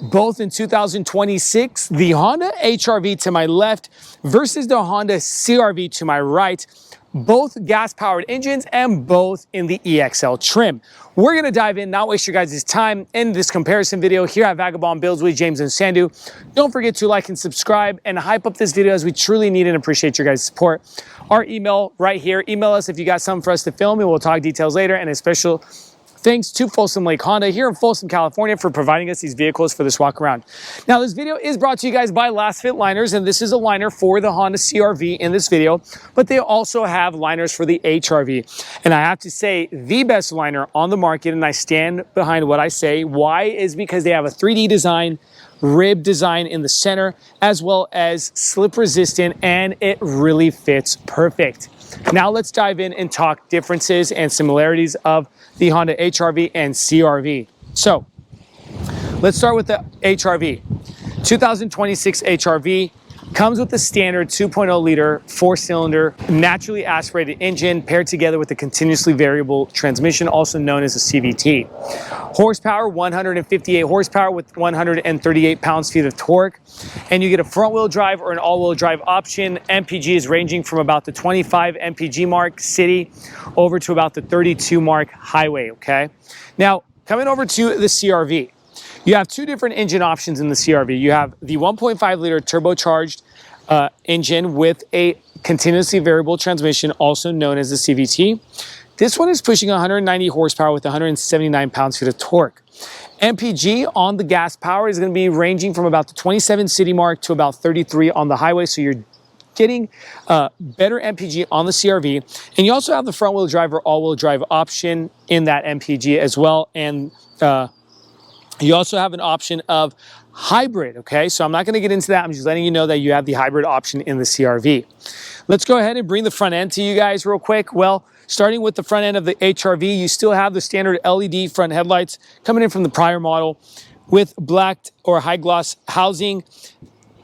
both in 2026, the Honda HR-V to my left versus the Honda CR-V to my right. Both gas-powered engines and both in the EXL trim. We're gonna dive in, not waste your guys' time in this comparison video here at Vagabond Builds with James and Sandu. Don't forget to like and subscribe and hype up this video as we truly need and appreciate your guys' support. Our email right here, email us if you got something for us to film and we'll talk details later. And a special thanks to Folsom Lake Honda here in Folsom, California for providing us these vehicles for this walk around. Now this video is brought to you guys by lasfit liners, and this is a liner for the Honda CR-V in this video, but they also have liners for the HR-V. And I have to say the best liner on the market, and I stand behind what I say. Why? Is because they have a 3D design, rib design in the center, as well as slip resistant, and it really fits perfect. Now let's dive in and talk differences and similarities of the Honda HR-V and CR-V. So let's start with the HR-V. 2026 HR-V comes with the standard 2.0 liter 4-cylinder naturally aspirated engine paired together with a continuously variable transmission, also known as a CVT. Horsepower, 158 horsepower with 138 pounds-feet of torque. And you get a front-wheel drive or an all-wheel drive option. MPG is ranging from about the 25 MPG mark city over to about the 32 mark highway, okay? Now, coming over to the CR-V. You have two different engine options in the CR-V. You have the 1.5 liter turbocharged engine with a continuously variable transmission, also known as the CVT. This one is pushing 190 horsepower with 179 pounds-feet of torque. MPG on the gas power is going to be ranging from about the 27 city mark to about 33 on the highway, so you're getting better MPG on the CR-V. And you also have the front-wheel drive or all-wheel drive option in that MPG as well. And you also have an option of hybrid, okay? So I'm not gonna get into that. I'm just letting you know that you have the hybrid option in the CR-V. Let's go ahead and bring the front end to you guys real quick. Well, starting with the front end of the HR-V, you still have the standard LED front headlights coming in from the prior model with black or high gloss housing.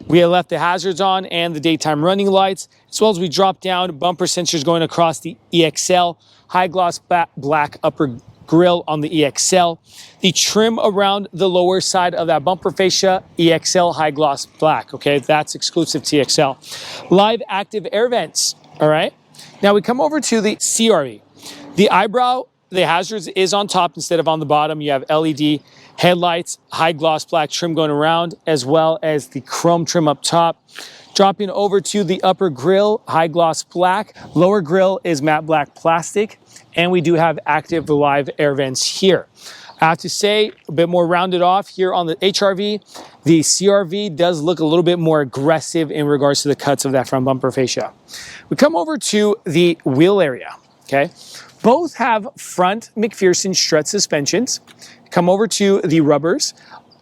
We have left the hazards on and the daytime running lights, as well as we drop down bumper sensors going across the EXL, high gloss black upper grille on the EXL. The trim around the lower side of that bumper fascia, EXL high gloss black, okay? That's exclusive to EXL. Live active air vents, all right? Now we come over to the CR-V. The eyebrow, the hazards is on top instead of on the bottom. You have LED headlights, high gloss black trim going around, as well as the chrome trim up top. Dropping over to the upper grille, high gloss black. Lower grille is matte black plastic. And we do have active live air vents here. I have to say, a bit more rounded off here on the HR-V. The CR-V does look a little bit more aggressive in regards to the cuts of that front bumper fascia. We come over to the wheel area, okay? Both have front McPherson strut suspensions. Come over to the rubbers.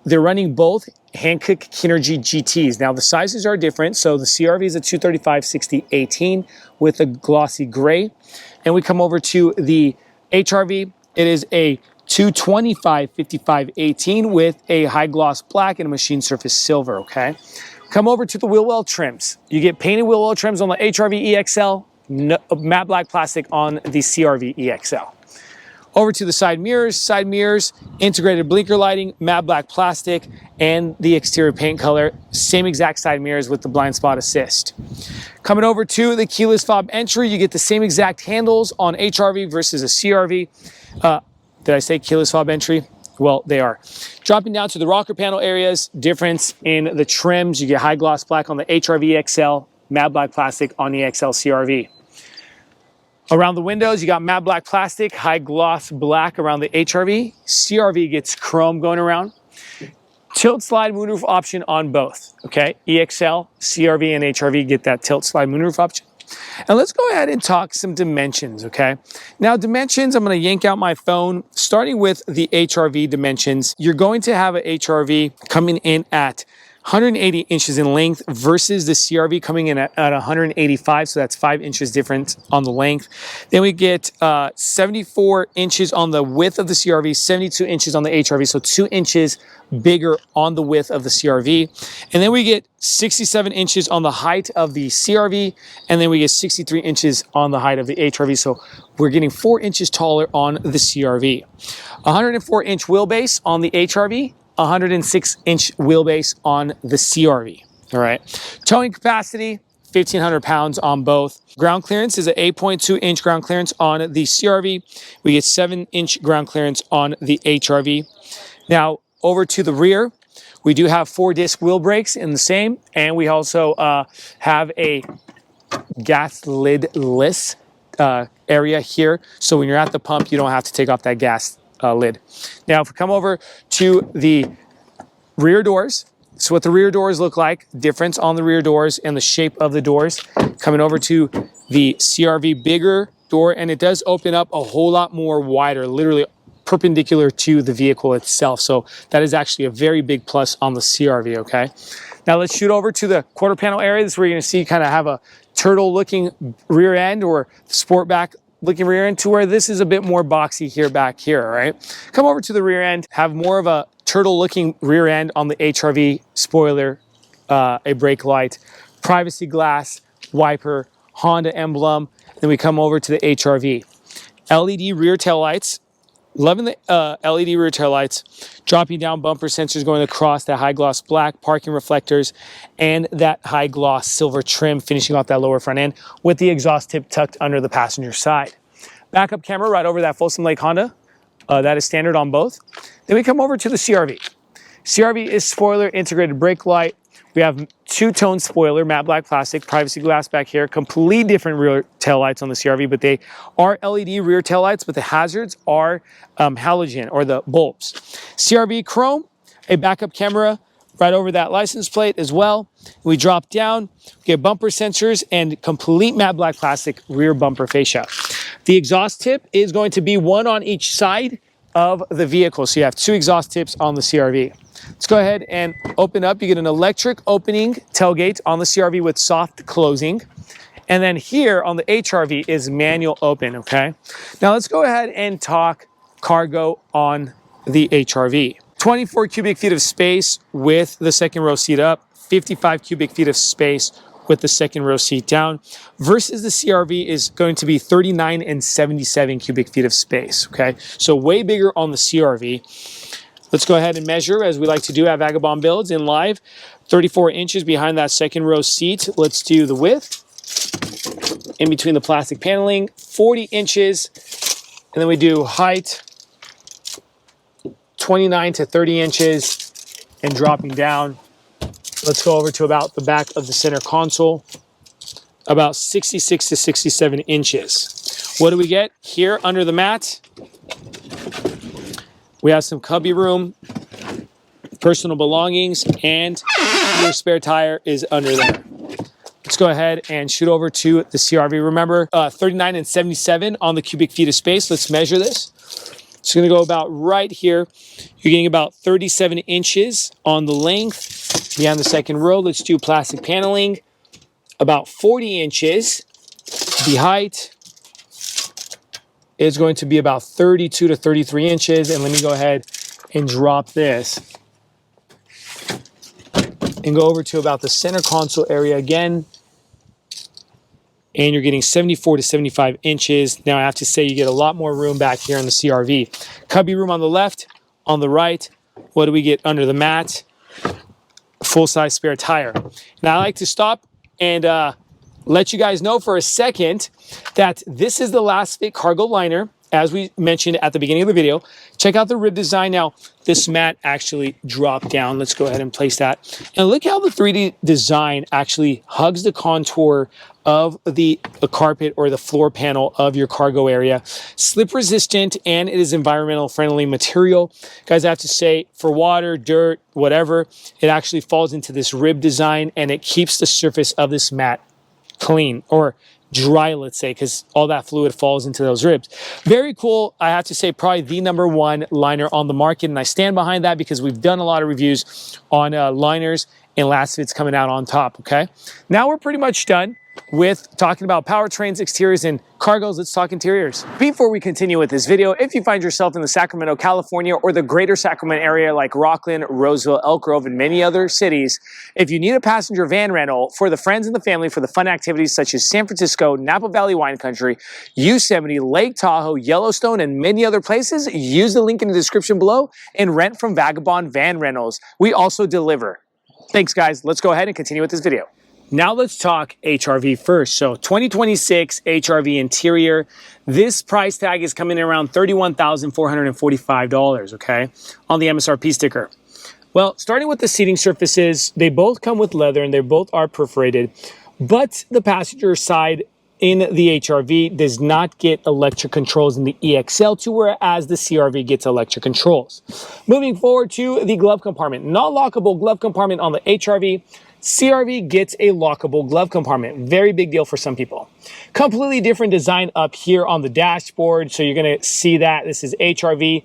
They're running both Hankook Kinergy GTs. Now the sizes are different. So the CR-V is a 235/60/18 with a glossy gray. And we come over to the HR-V. It is a 225/55/18 with a high gloss black and a machine surface silver, okay? Come over to the wheel well trims. You get painted wheel well trims on the HR-V EXL, matte black plastic on the CR-V EXL. Over to the side mirrors, integrated blinker lighting, matte black plastic, and the exterior paint color, same exact side mirrors with the blind spot assist. Coming over to the keyless fob entry, you get the same exact handles on HR-V versus a CR-V. Did I say keyless fob entry? Well, they are. Dropping down to the rocker panel areas, difference in the trims. You get high gloss black on the HR-V XL, matte black plastic on the XL CR-V. Around the windows, you got matte black plastic, high gloss black around the HR-V. CR-V gets chrome going around. Tilt slide moonroof option on both, okay? EXL, CR-V, and HR-V get that tilt slide moonroof option. And let's go ahead and talk some dimensions, okay? Now dimensions, I'm gonna yank out my phone. Starting with the HR-V dimensions, you're going to have an HR-V coming in at 180 inches in length versus the CR-V coming in at 185, so that's 5 inches different on the length. Then we get 74 inches on the width of the CR-V, 72 inches on the HR-V, so 2 inches bigger on the width of the CR-V. And then we get 67 inches on the height of the CR-V, and then we get 63 inches on the height of the HR-V, so we're getting 4 inches taller on the CR-V. 104-inch wheelbase on the HR-V, 106-inch wheelbase on the CRV. All right. Towing capacity, 1,500 pounds on both. Ground clearance is an 8.2-inch ground clearance on the CRV. We get 7-inch ground clearance on the HRV. Now, over to the rear, we do have 4-disc wheel brakes in the same, and we also have a gas lid-less area here. So when you're at the pump, you don't have to take off that gas lid. Now, if we come over to the rear doors, so what the rear doors look like, difference on the rear doors and the shape of the doors. Coming over to the CRV, bigger door, and it does open up a whole lot more wider, literally perpendicular to the vehicle itself. So that is actually a very big plus on the CRV, okay? Now let's shoot over to the quarter panel area. This is where you're gonna see kind of have a turtle looking rear end or sportback looking rear end, to where this is a bit more boxy here back here, all right? Come over to the rear end, have more of a turtle looking rear end on the HRV, spoiler, a brake light, privacy glass, wiper, Honda emblem. Then we come over to the HRV. LED rear tail lights. Loving the LED rear tail lights, dropping down bumper sensors going across that high gloss black, parking reflectors, and that high gloss silver trim finishing off that lower front end with the exhaust tip tucked under the passenger side. Backup camera right over that Folsom Lake Honda. That is standard on both. Then we come over to the CRV. CRV is spoiler, integrated brake light. We have two-tone spoiler, matte black plastic, privacy glass back here, complete different rear tail lights on the CRV, but they are LED rear tail lights, but the hazards are halogen or the bulbs. CRV chrome, a backup camera right over that license plate as well. We drop down, get bumper sensors and complete matte black plastic rear bumper fascia. The exhaust tip is going to be one on each side of the vehicle. So you have 2 exhaust tips on the CRV. Let's go ahead and open up. You get an electric opening tailgate on the CRV with soft closing. And then here on the HRV is manual open, okay? Now let's go ahead and talk cargo on the HRV. 24 cubic feet of space with the second row seat up, 55 cubic feet of space with the second row seat down, versus the CRV is going to be 39 and 77 cubic feet of space, okay? So way bigger on the CRV. Let's go ahead and measure, as we like to do at Vagabond Builds in live. 34 inches behind that second row seat. Let's do the width in between the plastic paneling, 40 inches. And then we do height, 29 to 30 inches, and dropping down. Let's go over to about the back of the center console, about 66 to 67 inches. What do we get here under the mat? We have some cubby room, personal belongings, and your spare tire is under there. Let's go ahead and shoot over to the CRV. Remember, 39 and 77 on the cubic feet of space. Let's measure this. It's going to go about right here. You're getting about 37 inches on the length behind the second row. Let's do plastic paneling. About 40 inches. The height is going to be about 32 to 33 inches. And let me go ahead and drop this and go over to about the center console area again. And you're getting 74 to 75 inches. Now I have to say you get a lot more room back here in the CRV. Cubby room on the left, on the right. What do we get under the mat? Full-size spare tire. Now I like to stop and let you guys know for a second that this is the lasfit cargo liner, as we mentioned at the beginning of the video. Check out the rib design. Now, this mat actually dropped down. Let's go ahead and place that. And look how the 3D design actually hugs the contour of the carpet or the floor panel of your cargo area. Slip resistant, and it is environmental friendly material. Guys, I have to say, for water, dirt, whatever, it actually falls into this rib design and it keeps the surface of this mat clean or dry, let's say, because all that fluid falls into those ribs. Very cool. I have to say, probably the #1 liner on the market, and I stand behind that because we've done a lot of reviews on liners and lasfits coming out on top, okay? Now we're pretty much done. with talking about powertrains, exteriors, and cargos. Let's talk interiors. Before we continue with this video, if you find yourself in the Sacramento, California, or the greater Sacramento area like Rockland, Roseville, Elk Grove, and many other cities, if you need a passenger van rental for the friends and the family for the fun activities such as San Francisco, Napa Valley Wine Country, Yosemite, Lake Tahoe, Yellowstone, and many other places, use the link in the description below and rent from Vagabond Van Rentals. We also deliver. Thanks, guys. Let's go ahead and continue with this video. Now let's talk HRV first. So 2026 HRV interior. This price tag is coming in around $31,445, okay, on the MSRP sticker. Well, starting with the seating surfaces, they both come with leather and they both are perforated, but the passenger side in the HRV does not get electric controls in the EXL2, whereas the CRV gets electric controls. Moving forward to the glove compartment, not lockable glove compartment on the HRV. CRV gets a lockable glove compartment. Very big deal for some people. Completely different design up here on the dashboard. So you're going to see that this is HRV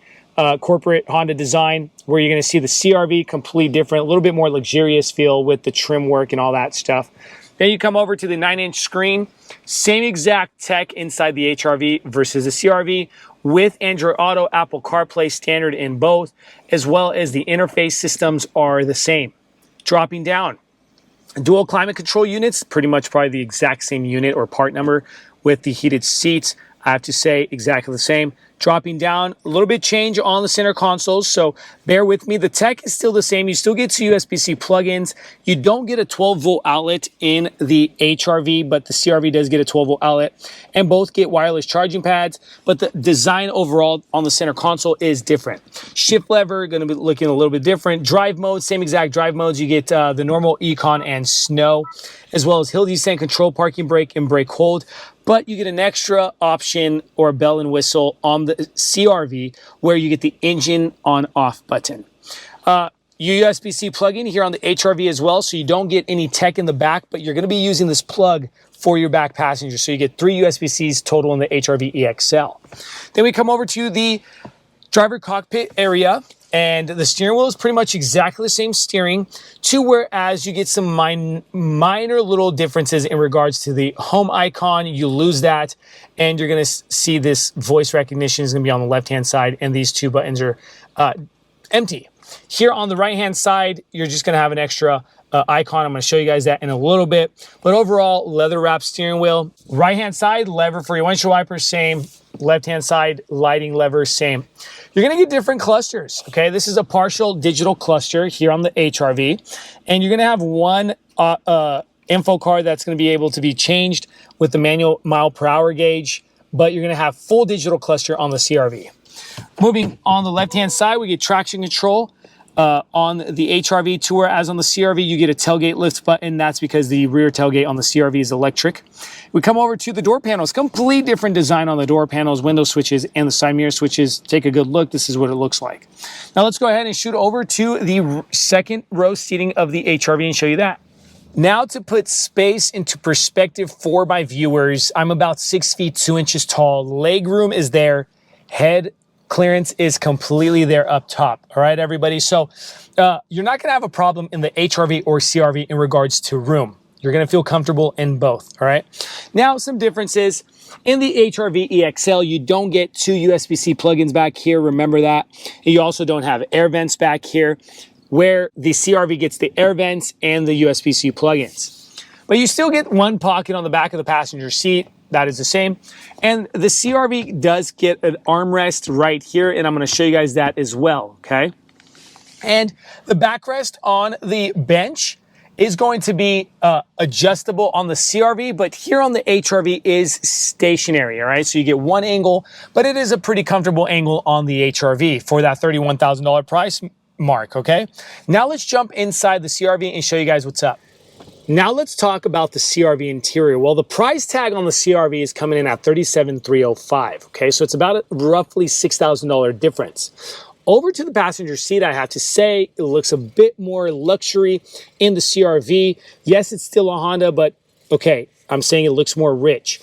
corporate Honda design, where you're going to see the CRV completely different, a little bit more luxurious feel with the trim work and all that stuff. Then you come over to the 9-inch screen, same exact tech inside the HRV versus the CRV with Android Auto, Apple CarPlay standard in both, as well as the interface systems are the same. Dropping down, dual climate control units, pretty much probably the exact same unit or part number with the heated seats. I have to say exactly the same. Dropping down, a little bit change on the center consoles, so bear with me. The tech is still the same. You still get two USB-C plugins. You don't get a 12-volt outlet in the HRV, but the CRV does get a 12-volt outlet, and both get wireless charging pads, but the design overall on the center console is different. Shift lever, going to be looking a little bit different. Drive mode, same exact drive modes. You get the normal, Econ, and Snow, as well as hill descent, control, parking brake, and brake hold. But you get an extra option or bell and whistle on the CRV where you get the engine on-off button. USB-C plug-in here on the HRV as well, so you don't get any tech in the back, but you're going to be using this plug for your back passenger. So you get 3 USB-Cs total in the HRV EXL. Then we come over to the driver cockpit area, and the steering wheel is pretty much exactly the same steering, whereas you get some minor little differences in regards to the home icon. You lose that, and you're going to see this voice recognition is going to be on the left-hand side, and these two buttons are empty. Here on the right-hand side, you're just going to have an extra icon. I'm going to show you guys that in a little bit. But overall, leather-wrapped steering wheel. Right-hand side, lever for your windshield wipers, same. Left-hand side, lighting lever, same. You're going to get different clusters, okay? This is a partial digital cluster here on the HRV. And you're going to have one info card that's going to be able to be changed with the manual mile per hour gauge, but you're going to have full digital cluster on the CRV. Moving on the left-hand side, we get traction control on the HRV, whereas on the CRV, you get a tailgate lift button. That's because the rear tailgate on the CRV is electric. We come over to the door panels. Complete different design on the door panels, window switches, and the side mirror switches. Take a good look. This is what it looks like. Now let's go ahead and shoot over to the second row seating of the HRV and show you that. Now to put space into perspective for my viewers, I'm about 6 feet 2 inches tall. Leg room is there. Head clearance is completely there up top. All right, everybody. So you're not going to have a problem in the HRV or CRV in regards to room. You're going to feel comfortable in both. All right. Now, some differences. In the HRV EXL, you don't get 2 USB-C plugins back here. Remember that. You also don't have air vents back here, where the CRV gets the air vents and the USB-C plugins. But you still get one pocket on the back of the passenger seat. That is the same. And the CRV does get an armrest right here, and I'm going to show you guys that as well, okay? And the backrest on the bench is going to be adjustable on the CRV, but here on the HRV is stationary, all right? So you get one angle, but it is a pretty comfortable angle on the HRV for that $31,000 price mark, okay? Now let's jump inside the CRV and show you guys what's up. Now let's talk about the CRV interior. Well, the price tag on the CRV is coming in at $37,305, okay? So it's about a roughly $6,000 difference. Over to the passenger seat, I have to say, it looks a bit more luxury in the CRV. Yes, it's still a Honda, but okay, I'm saying it looks more rich.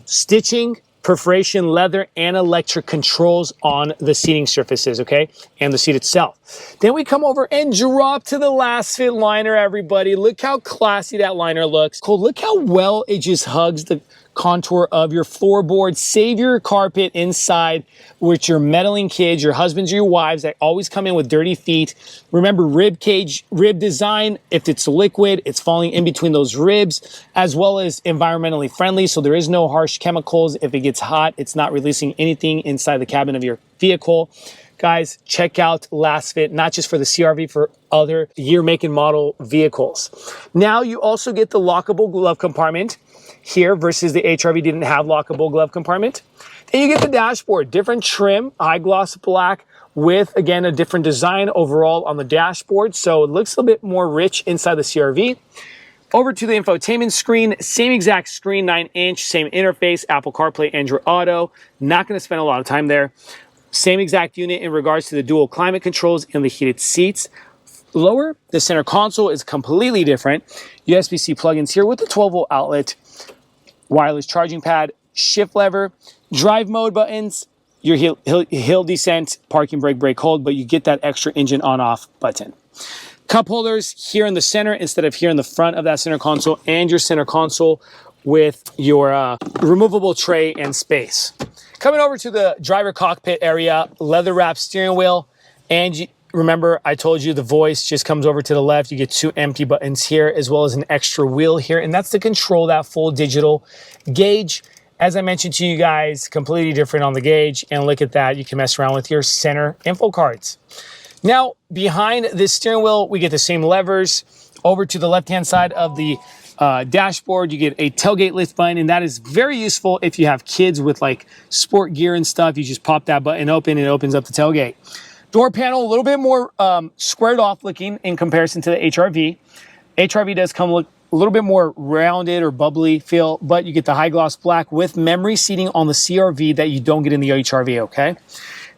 Stitching, perforation leather and electric controls on the seating surfaces, okay, and the seat itself. Then we come over and drop to the lasfit liner, everybody. Look how classy that liner looks. Cool, look how well it just hugs the contour of your floorboard. Save your carpet inside with your meddling kids, your husbands or your wives that always come in with dirty feet. Remember, rib design. If it's liquid, it's falling in between those ribs, as well as environmentally friendly, so there is no harsh chemicals. If it gets hot, it's not releasing anything inside the cabin of your vehicle. Guys, check out lasfit, not just for the CRV, for other year, make, and model vehicles. Now you also get the lockable glove compartment here versus the HRV didn't have lockable glove compartment. Then you get the dashboard, different trim, high gloss black with, again, a different design overall on the dashboard. So it looks a little bit more rich inside the CRV. Over to the infotainment screen, same exact screen, 9-inch, same interface, Apple CarPlay, Android Auto. Not going to spend a lot of time there. Same exact unit in regards to the dual climate controls and the heated seats. Lower, the center console is completely different. USB-C plugins here with the 12-volt outlet, wireless charging pad, shift lever, drive mode buttons, your hill descent, parking brake hold, but you get that extra engine on-off button. Cup holders here in the center instead of here in the front of that center console, and your center console with your removable tray and space. Coming over to the driver cockpit area, leather wrapped steering wheel, and remember I told you the voice just comes over to the left. You get 2 empty buttons here as well as an extra wheel here, and that's to control that full digital gauge. As I mentioned to you guys, completely different on the gauge, and look at that, you can mess around with your center info cards. Now, behind this steering wheel, we get the same levers. Over to the left-hand side of the dashboard, you get a tailgate lift button, and that is very useful if you have kids with like sport gear and stuff. You just pop that button open, and it opens up the tailgate. Door panel, a little bit more squared off looking in comparison to the HRV. HRV does come look a little bit more rounded or bubbly feel, but you get the high gloss black with memory seating on the CRV that you don't get in the HRV, okay?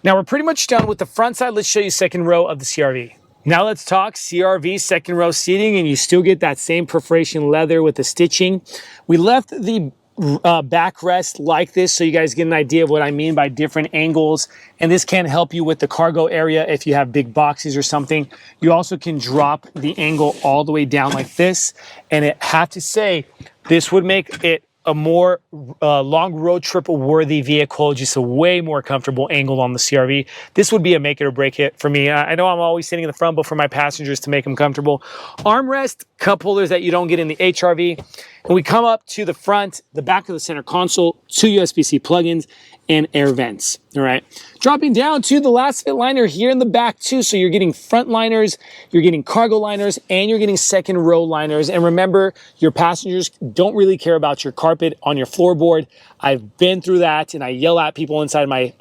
Now we're pretty much done with the front side. Let's show you second row of the CRV. Now let's talk CRV second row seating, and you still get that same perforation leather with the stitching. We left the backrest like this so you guys get an idea of what I mean by different angles, and this can help you with the cargo area if you have big boxes or something. You also can drop the angle all the way down like this, and I have to say this would make it a more long road trip worthy vehicle, just a way more comfortable angle on the CRV. This would be a make it or break it for me. I know I'm always sitting in the front, but for my passengers to make them comfortable. Armrest, cup holders that you don't get in the HRV. And we come up to the front, the back of the center console, 2 USB-C plugins and air vents, all right? Dropping down to the lasfit liner here in the back too, so you're getting front liners, you're getting cargo liners, and you're getting second row liners. And remember, your passengers don't really care about your carpet on your floorboard. I've been through that, and I yell at people inside my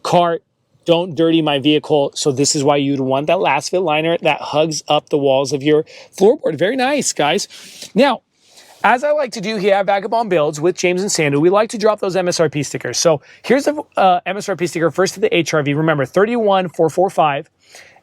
car, don't dirty my vehicle. So this is why you'd want that lasfit liner that hugs up the walls of your floorboard. Very nice, guys. Now, as I like to do here at Vagabond Builds with James and Sandu, we like to drop those MSRP stickers. So here's the MSRP sticker first to the HRV. Remember, 31,445.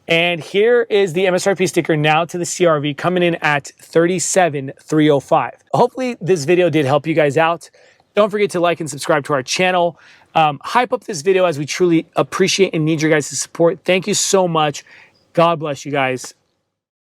And here is the MSRP sticker now to the CRV coming in at 37,305. Hopefully this video did help you guys out. Don't forget to like and subscribe to our channel. Hype up this video as we truly appreciate and need your guys' support. Thank you so much. God bless you guys.